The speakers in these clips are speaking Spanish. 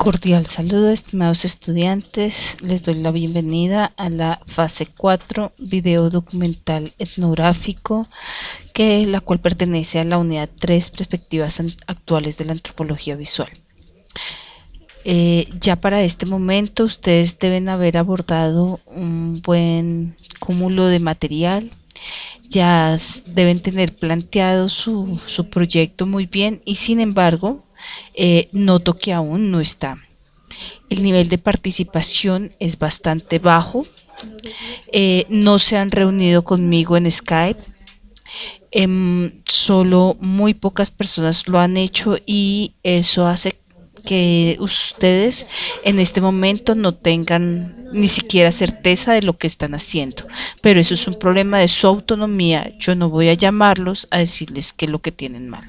Cordial saludo, estimados estudiantes. Les doy la bienvenida a la fase 4, video documental etnográfico, la cual pertenece a la unidad 3, perspectivas actuales de la antropología visual. Ya para este momento ustedes deben haber abordado un buen cúmulo de material, ya deben tener planteado su proyecto muy bien y sin embargo noto que aún no está. El nivel de participación es bastante bajo, no se han reunido conmigo en Skype, solo muy pocas personas lo han hecho y eso hace que ustedes en este momento no tengan ni siquiera certeza de lo que están haciendo, pero eso es un problema de su autonomía. Yo no voy a llamarlos a decirles qué es lo que tienen mal.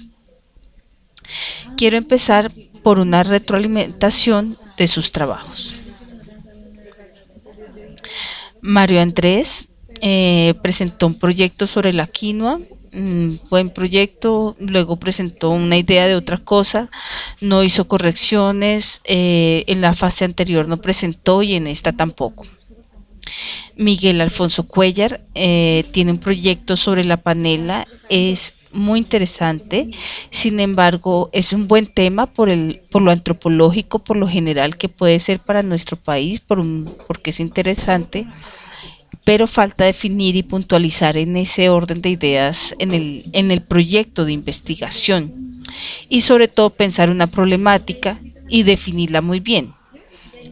Quiero empezar por una retroalimentación de sus trabajos. Mario Andrés presentó un proyecto sobre la quinoa, un buen proyecto, luego presentó una idea de otra cosa, no hizo correcciones, en la fase anterior no presentó y en esta tampoco. Miguel Alfonso Cuellar tiene un proyecto sobre la panela, es muy interesante, sin embargo es un buen tema por lo antropológico, por lo general que puede ser para nuestro país, porque es interesante, pero falta definir y puntualizar en ese orden de ideas en el proyecto de investigación y sobre todo pensar una problemática y definirla muy bien.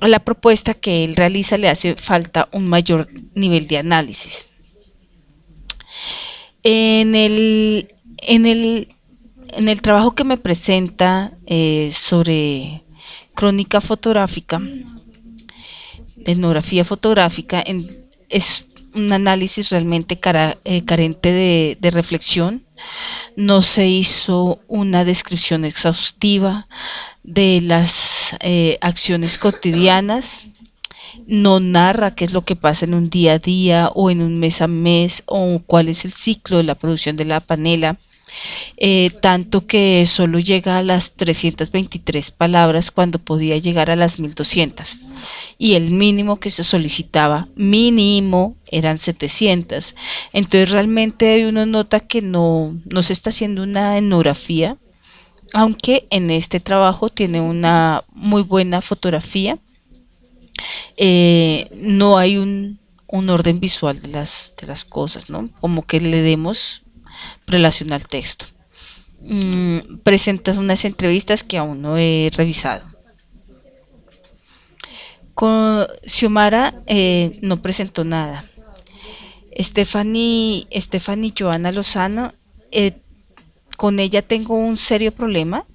A la propuesta que él realiza le hace falta un mayor nivel de análisis. En el trabajo que me presenta sobre crónica fotográfica, de etnografía fotográfica, es un análisis realmente carente de reflexión. No se hizo una descripción exhaustiva de las acciones cotidianas, no narra qué es lo que pasa en un día a día o en un mes a mes o cuál es el ciclo de la producción de la panela, tanto que solo llega a las 323 palabras cuando podía llegar a las 1200 y el mínimo que se solicitaba mínimo eran 700. Entonces realmente uno nota que no se está haciendo una etnografía, aunque en este trabajo tiene una muy buena fotografía. No hay un orden visual de las cosas, ¿no? Como que le demos relación al texto. Presentas unas entrevistas que aún no he revisado. Con Xiomara no presentó nada. Stephanie Joana Lozano, con ella tengo un serio problema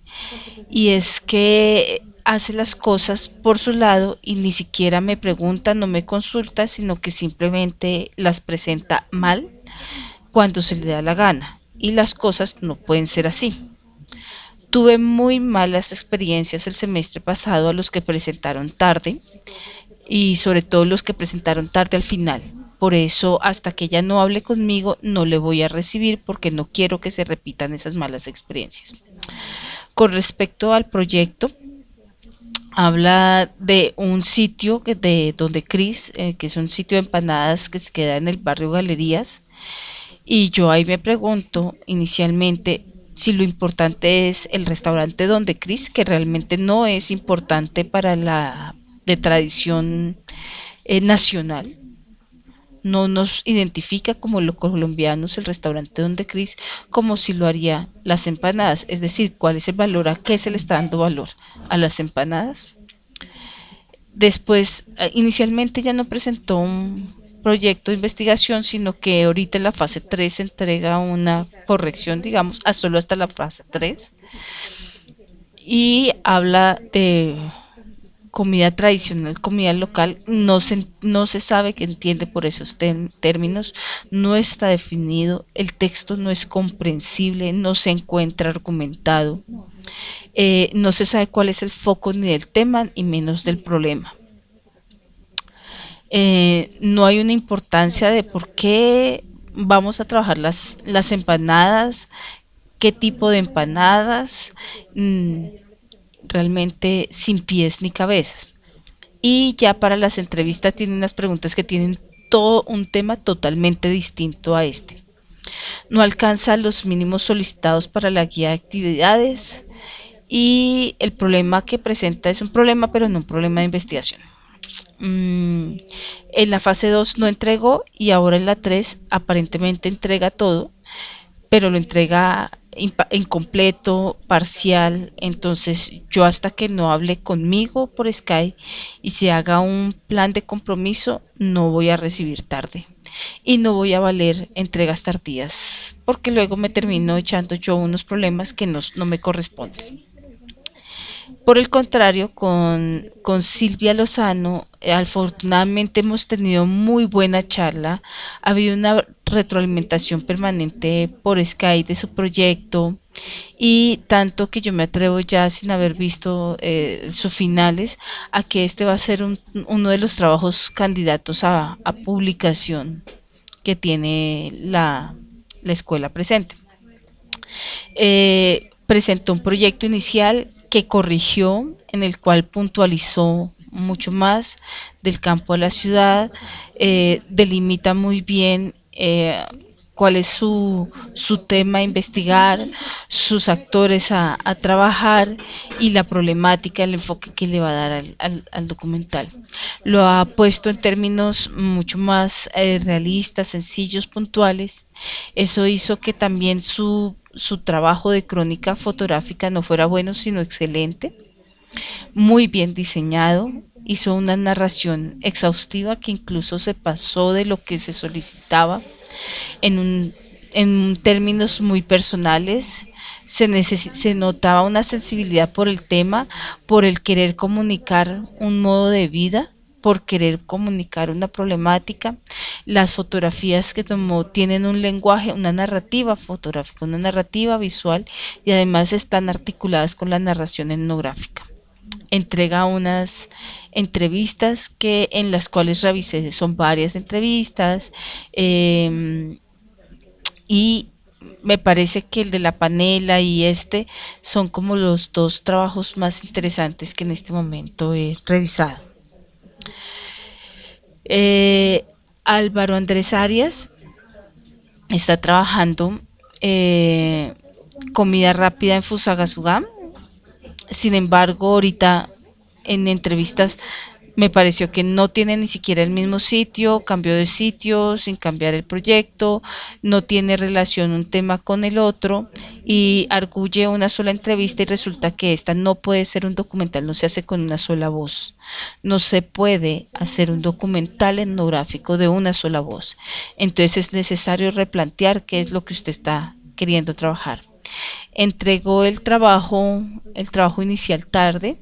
y es que hace las cosas por su lado y ni siquiera me pregunta, no me consulta, sino que simplemente las presenta mal cuando se le da la gana y las cosas no pueden ser así. Tuve muy malas experiencias el semestre pasado a los que presentaron tarde y sobre todo los que presentaron tarde al final. Por eso hasta que ella no hable conmigo no le voy a recibir porque no quiero que se repitan esas malas experiencias. Con respecto al proyecto, habla de un sitio donde Cris, que es un sitio de empanadas que se queda en el barrio Galerías, y yo ahí me pregunto inicialmente si lo importante es el restaurante Donde Cris, que realmente no es importante para la de tradición nacional. No nos identifica como los colombianos el restaurante Donde Cris, como si lo haría las empanadas, es decir, cuál es el valor, a qué se le está dando valor, a las empanadas. Después, inicialmente ya no presentó un proyecto de investigación, sino que ahorita en la fase 3 se entrega una corrección, digamos, solo hasta la fase 3, y habla de comida tradicional, comida local, no se sabe qué entiende por esos términos, no está definido, el texto no es comprensible, no se encuentra argumentado, no se sabe cuál es el foco ni del tema y menos del problema. No hay una importancia de por qué vamos a trabajar las empanadas, qué tipo de empanadas, realmente sin pies ni cabezas. Y ya para las entrevistas tiene unas preguntas que tienen todo un tema totalmente distinto a este. No alcanza los mínimos solicitados para la guía de actividades y el problema que presenta es un problema, pero no un problema de investigación. En la fase 2 no entregó y ahora en la 3 aparentemente entrega todo, pero lo entrega incompleto, parcial. Entonces yo, hasta que no hable conmigo por Skype y se haga un plan de compromiso, no voy a recibir tarde y no voy a valer entregas tardías, porque luego me termino echando yo unos problemas que no me corresponden. Por el contrario, con Silvia Lozano, afortunadamente hemos tenido muy buena charla. Ha habido una retroalimentación permanente por Skype de su proyecto, y tanto que yo me atrevo, ya sin haber visto sus finales, a que este va a ser uno de los trabajos candidatos a publicación que tiene la escuela presente. Presentó un proyecto inicial que corrigió, en el cual puntualizó mucho más del campo a la ciudad, delimita muy bien cuál es su tema a investigar, sus actores a trabajar y la problemática, el enfoque que le va a dar al documental. Lo ha puesto en términos mucho más realistas, sencillos, puntuales. Eso hizo que también su trabajo de crónica fotográfica no fuera bueno, sino excelente, muy bien diseñado. Hizo una narración exhaustiva que incluso se pasó de lo que se solicitaba en términos muy personales. Se notaba una sensibilidad por el tema, por el querer comunicar un modo de vida, por querer comunicar una problemática. Las fotografías que tomó tienen un lenguaje, una narrativa fotográfica, una narrativa visual, y además están articuladas con la narración etnográfica. Entrega unas entrevistas en las cuales revisé, son varias entrevistas, y me parece que el de la panela y este son como los dos trabajos más interesantes que en este momento he revisado. Álvaro Andrés Arias está trabajando comida rápida en Fusagasugá. Sin embargo, ahorita en entrevistas me pareció que no tiene ni siquiera el mismo sitio, cambió de sitio sin cambiar el proyecto, no tiene relación un tema con el otro, y arguye una sola entrevista, y resulta que esta no puede ser un documental, no se hace con una sola voz. No se puede hacer un documental etnográfico de una sola voz. Entonces es necesario replantear qué es lo que usted está queriendo trabajar. Entregó el trabajo inicial tarde,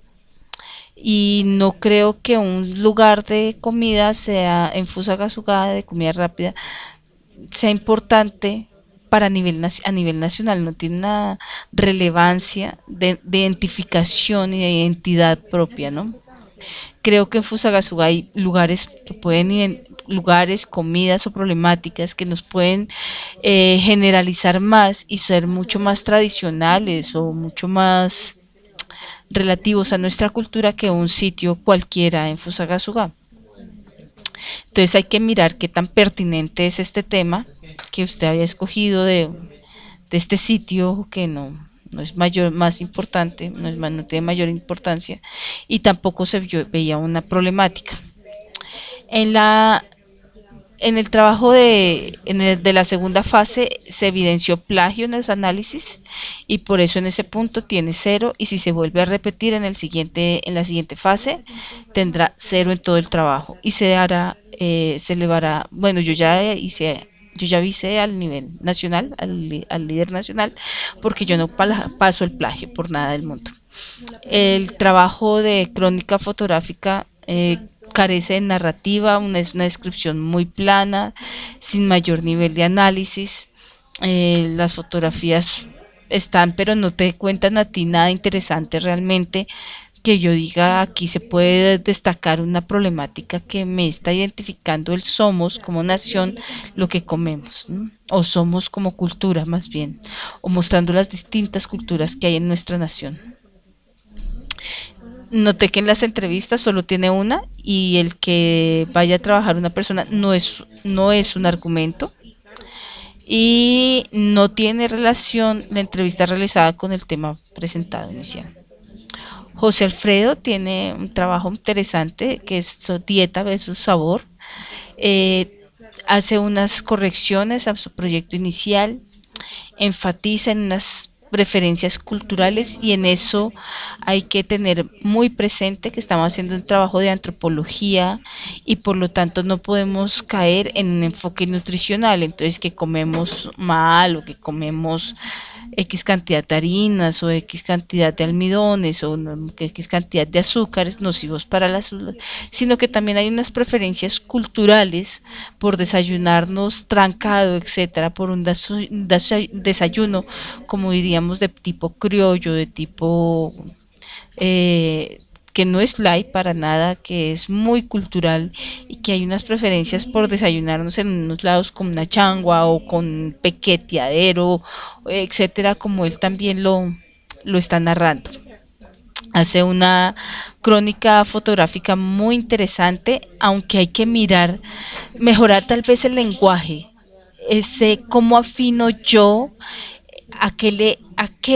y no creo que un lugar de comida sea en Fusagasugá, de comida rápida, sea importante para a nivel nacional. No tiene una relevancia de identificación y de identidad propia, ¿no? Creo que en Fusagasugá hay lugares que lugares, comidas o problemáticas que nos pueden generalizar más y ser mucho más tradicionales o mucho más relativos a nuestra cultura que un sitio cualquiera en Fusagasugá. Entonces hay que mirar qué tan pertinente es este tema que usted había escogido de este sitio, que no es más importante, no tiene mayor importancia, y tampoco veía una problemática. En la En el trabajo de la segunda fase se evidenció plagio en los análisis, y por eso en ese punto tiene 0, y si se vuelve a repetir en la siguiente fase tendrá 0 en todo el trabajo, y se elevará. Bueno, yo ya avisé al nivel nacional, al líder nacional, porque yo no paso el plagio por nada del mundo. El trabajo de crónica fotográfica carece de narrativa, es una descripción muy plana, sin mayor nivel de análisis. Las fotografías están, pero no te cuentan a ti nada interesante realmente, que yo diga aquí se puede destacar una problemática que me está identificando el somos como nación, lo que comemos, ¿no? O somos como cultura más bien, o mostrando las distintas culturas que hay en nuestra nación. Noté que en las entrevistas solo tiene una y el que vaya a trabajar una persona no es un argumento y no tiene relación la entrevista realizada con el tema presentado inicial. José Alfredo tiene un trabajo interesante que es dieta versus sabor. Eh, Hace unas correcciones a su proyecto inicial, enfatiza en unas preferencias culturales y en eso hay que tener muy presente que estamos haciendo un trabajo de antropología y por lo tanto no podemos caer en un enfoque nutricional, entonces que comemos mal o que comemos X cantidad de harinas o X cantidad de almidones o X cantidad de azúcares nocivos para la salud, sino que también hay unas preferencias culturales por desayunarnos trancado, etcétera, por un desayuno, como diríamos, de tipo criollo, de tipo que no es light para nada, que es muy cultural y que hay unas preferencias por desayunarnos en unos lados con una changua o con pequeteadero, etcétera, como él también lo está narrando. Hace una crónica fotográfica muy interesante, aunque hay que mirar, mejorar tal vez el lenguaje, ese cómo afino yo a qué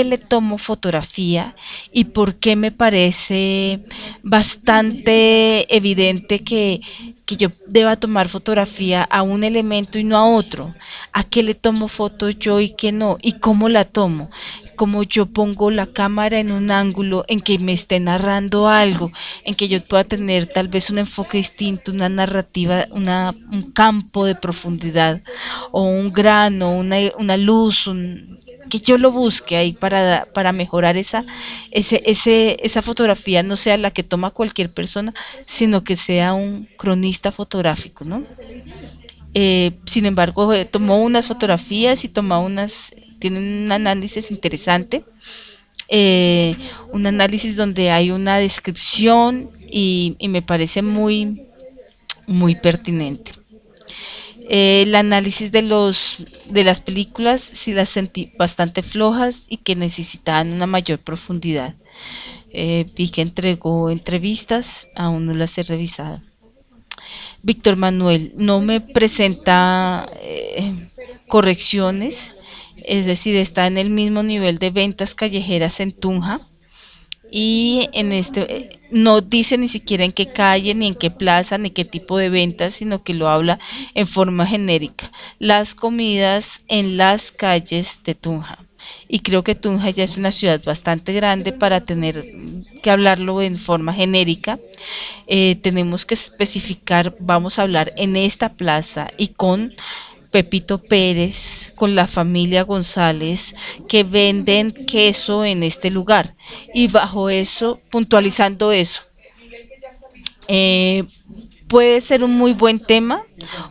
le tomo fotografía y por qué me parece bastante evidente que yo deba tomar fotografía a un elemento y no a otro, a qué le tomo foto yo y qué no, y cómo la tomo, cómo yo pongo la cámara en un ángulo en que me esté narrando algo, en que yo pueda tener tal vez un enfoque distinto, una narrativa, un campo de profundidad o un grano, una luz, que yo lo busque ahí para mejorar esa fotografía, no sea la que toma cualquier persona, sino que sea un cronista fotográfico, ¿no? Sin embargo, tomó unas fotografías y tiene un análisis interesante, eh, un análisis donde hay una descripción y me parece muy pertinente. El análisis de las películas sí las sentí bastante flojas y que necesitaban una mayor profundidad. Vi que entregó entrevistas, aún no las he revisado. Víctor Manuel no me presenta correcciones, es decir, está en el mismo nivel de ventas callejeras en Tunja y en este no dice ni siquiera en qué calle, ni en qué plaza, ni qué tipo de ventas, sino que lo habla en forma genérica. Las comidas en las calles de Tunja. Y creo que Tunja ya es una ciudad bastante grande para tener que hablarlo en forma genérica. Tenemos que especificar, vamos a hablar en esta plaza y con Pepito Pérez, con la familia González, que venden queso en este lugar. Y bajo eso, puntualizando eso, eh, puede ser un muy buen tema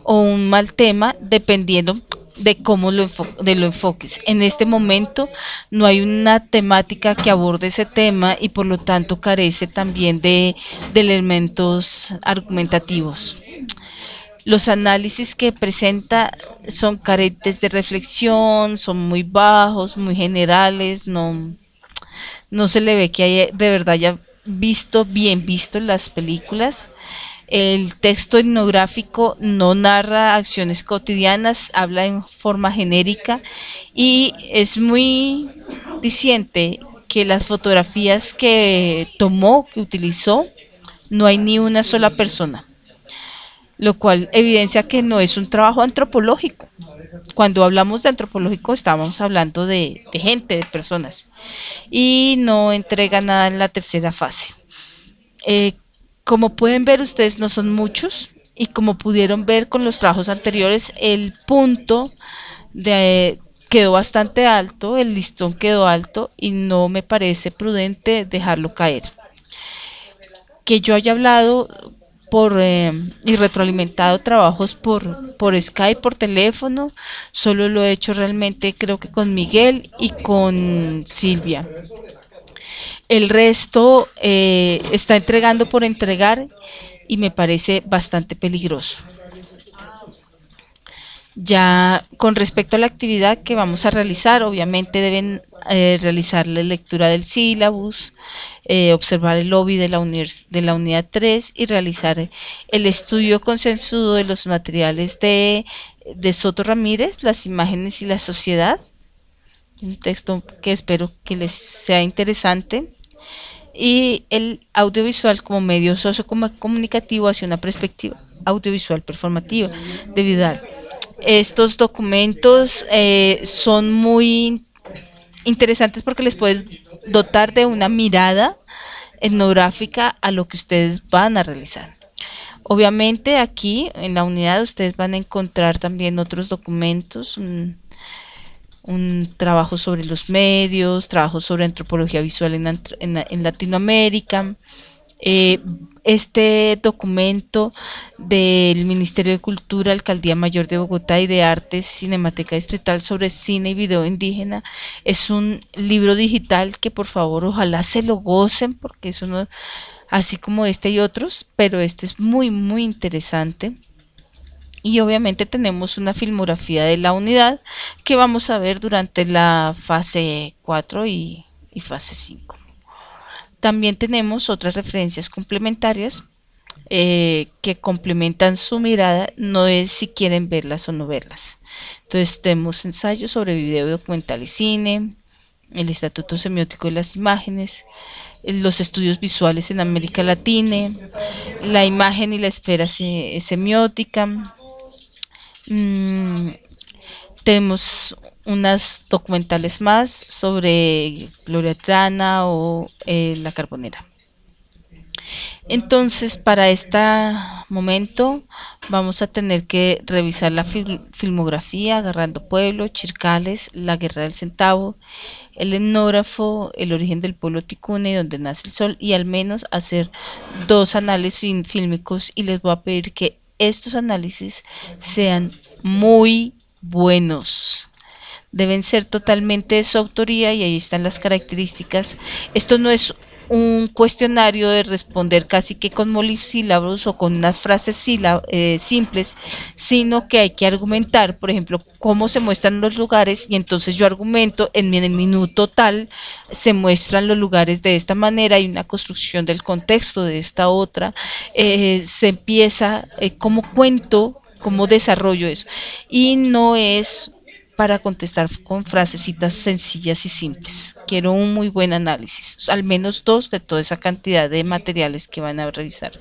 o un mal tema, dependiendo de cómo lo enfoques. En este momento no hay una temática que aborde ese tema y por lo tanto carece también de elementos argumentativos. Los análisis que presenta son carentes de reflexión, son muy bajos, muy generales, no se le ve que haya, de verdad haya bien visto las películas. El texto etnográfico no narra acciones cotidianas, habla en forma genérica y es muy diciente que las fotografías que tomó, que utilizó, no hay ni una sola persona, lo cual evidencia que no es un trabajo antropológico. Cuando hablamos de antropológico estamos hablando de gente, de personas, y no entrega nada en la tercera fase. Eh, Como pueden ver ustedes no son muchos y como pudieron ver con los trabajos anteriores el punto quedó bastante alto, el listón quedó alto y no me parece prudente dejarlo caer. Que yo haya hablado y retroalimentado trabajos por Skype, por teléfono, solo lo he hecho realmente creo que con Miguel y con Silvia. El resto está entregando por entregar y me parece bastante peligroso. Ya con respecto a la actividad que vamos a realizar, obviamente deben realizar la lectura del sílabus, observar el lobby de de la unidad 3 y realizar el estudio consensuado de los materiales de Soto Ramírez, las imágenes y la sociedad, un texto que espero que les sea interesante, y el audiovisual como medio sociocomunicativo hacia una perspectiva audiovisual performativa debido a estos documentos son muy interesantes porque les puedes dotar de una mirada etnográfica a lo que ustedes van a realizar. Obviamente aquí en la unidad ustedes van a encontrar también otros documentos, un trabajo sobre los medios, trabajo sobre antropología visual en Latinoamérica, este documento del Ministerio de Cultura, Alcaldía Mayor de Bogotá y de Artes, Cinemateca Distrital sobre cine y video indígena, es un libro digital que por favor ojalá se lo gocen porque es uno, así como este y otros, pero este es muy muy interesante. Y obviamente tenemos una filmografía de la unidad que vamos a ver durante la fase 4 y fase 5. También tenemos otras referencias complementarias que complementan su mirada, no es si quieren verlas o no verlas. Entonces tenemos ensayos sobre video documental y cine, el Estatuto Semiótico de las Imágenes, los estudios visuales en América Latina, la imagen y la esfera semiótica. Tenemos unas documentales más sobre Gloria Trana o La Carbonera. Entonces, para este momento vamos a tener que revisar la filmografía, Agarrando Pueblo, Chircales, La Guerra del Centavo, El Etnógrafo, El Origen del Pueblo Ticuna y Donde Nace el Sol, y al menos hacer 2 análisis fílmicos, y les voy a pedir que estos análisis sean muy buenos. Deben ser totalmente de su autoría y ahí están las características. Esto no es un cuestionario de responder casi que con monosílabos o con unas frases simples, sino que hay que argumentar, por ejemplo, cómo se muestran los lugares, y entonces yo argumento en el minuto tal se muestran los lugares de esta manera, hay una construcción del contexto de esta otra, se empieza, cómo cuento, cómo desarrollo eso, y no es para contestar con frasecitas sencillas y simples. Quiero un muy buen análisis, al menos 2 de toda esa cantidad de materiales que van a revisar.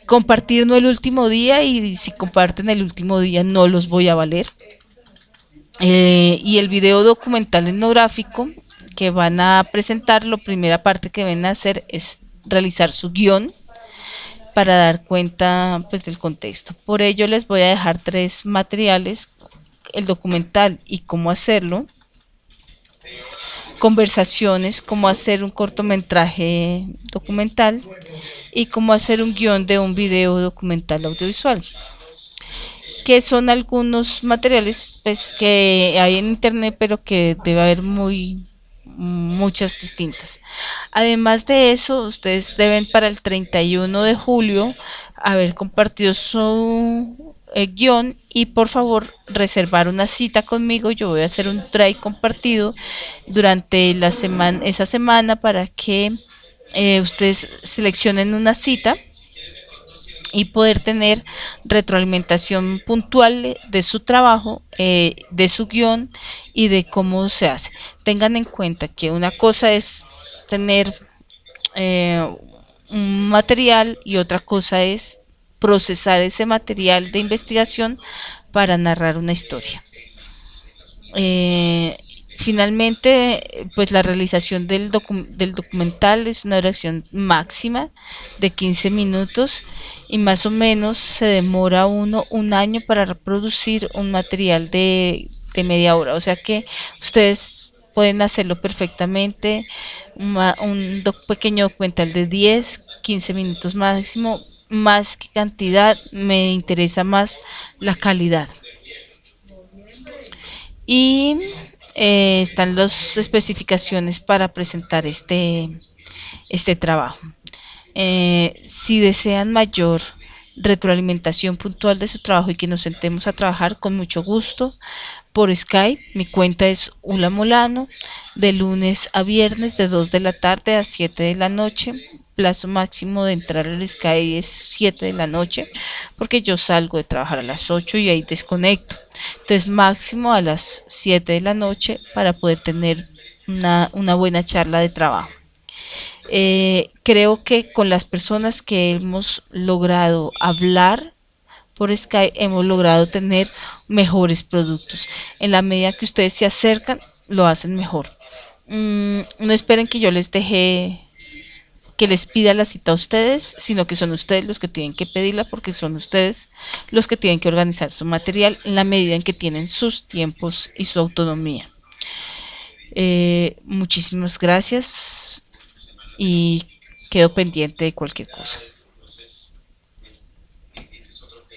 Compartir no el último día, y si comparten el último día no los voy a valer. Y el video documental etnográfico que van a presentar, la primera parte que van a hacer es realizar su guión para dar cuenta pues del contexto. Por ello les voy a dejar 3 materiales: el documental y cómo hacerlo, conversaciones, cómo hacer un cortometraje documental, y cómo hacer un guión de un video documental audiovisual, que son algunos materiales pues que hay en internet, pero que debe haber muchas distintas. Además de eso, ustedes deben para el 31 de julio haber compartido su guión, y por favor reservar una cita conmigo. Yo voy a hacer un drive compartido durante esa semana para que ustedes seleccionen una cita y poder tener retroalimentación puntual de su trabajo, de su guión y de cómo se hace. Tengan en cuenta que una cosa es tener un material y otra cosa es procesar ese material de investigación para narrar una historia. Finalmente, pues la realización del documental es una duración máxima de 15 minutos, y más o menos se demora un año para reproducir un material de media hora. O sea que ustedes pueden hacerlo perfectamente, un pequeño documental de 10-15 minutos máximo. Más que cantidad, me interesa más la calidad. Y están las especificaciones para presentar este trabajo. Si desean mayor retroalimentación puntual de su trabajo y que nos sentemos a trabajar con mucho gusto por Skype. Mi cuenta es Ula Molano, de lunes a viernes de 2 de la tarde a 7 de la noche. Plazo máximo de entrar al Skype es 7 de la noche, porque yo salgo de trabajar a las 8 y ahí desconecto. Entonces máximo a las 7 de la noche para poder tener una buena charla de trabajo. Creo que con las personas que hemos logrado hablar por Skype hemos logrado tener mejores productos. En la medida que ustedes se acercan, lo hacen mejor. No esperen que yo les deje, que les pida la cita a ustedes, sino que son ustedes los que tienen que pedirla, porque son ustedes los que tienen que organizar su material en la medida en que tienen sus tiempos y su autonomía. Muchísimas gracias y quedo pendiente de cualquier cosa.